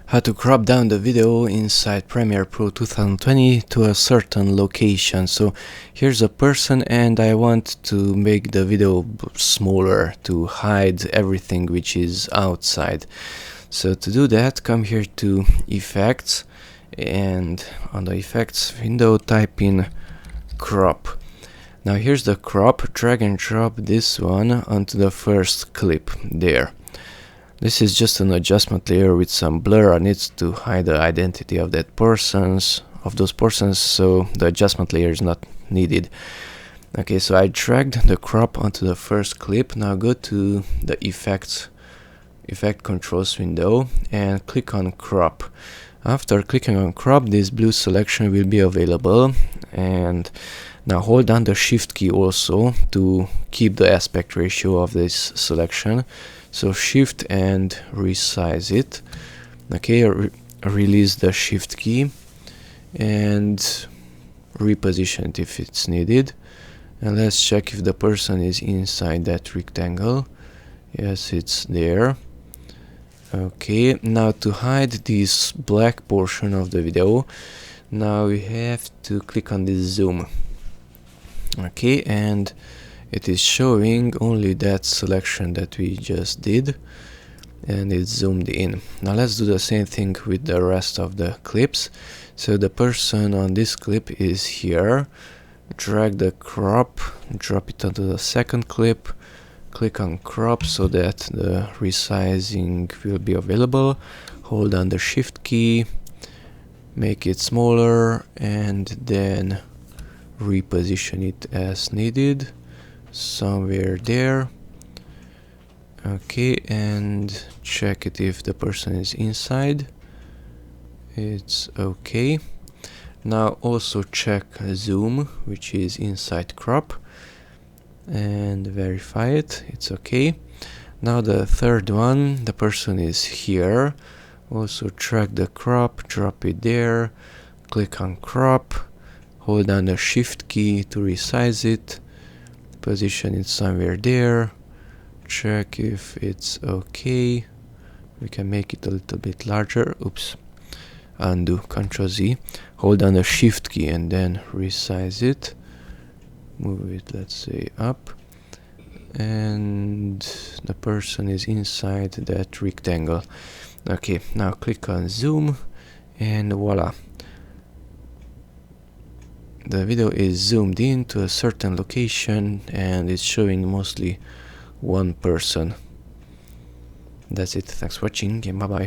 how to crop down the video inside Premiere Pro 2020 to a certain location. So here's a person and I want to make the video smaller to hide everything which is outside. So to do that, come here to Effects, and on the Effects window type in Crop. Now here's the crop. Drag and drop this one onto the first clip there. This is just an adjustment layer with some blur on it to hide the identity of those persons, so the adjustment layer is not needed. Okay, so I dragged the crop onto the first clip. Now go to the effect controls window and click on crop. After clicking on crop, this blue selection will be available, and now hold down the shift key also to keep the aspect ratio of this selection. So shift and resize it. Okay, release the shift key and reposition it if it's needed. And let's check if the person is inside that rectangle. Yes, it's there. Okay, now to hide this black portion of the video, now we have to click on this zoom. Okay, and it is showing only that selection that we just did, and it's zoomed in. Now let's do the same thing with the rest of the clips. So the person on this clip is here. Drag the crop, drop it onto the second clip, click on crop so that the resizing will be available. Hold down the shift key, make it smaller, and then reposition it as needed somewhere there. Okay, and check it if the person is inside. It's okay. Now also check zoom, which is inside crop, and verify it. It's okay. Now the third one, the person is here. Also track the crop, drop it there, click on crop, hold down the shift key to resize it, position it somewhere there, check if it's okay. We can make it a little bit larger. Oops, undo, Ctrl Z, hold down the shift key and then resize it, move it, let's say, up, and the person is inside that rectangle. Okay, now click on zoom and voila, the video is zoomed in to a certain location and it's showing mostly one person. That's it. Thanks for watching and bye bye.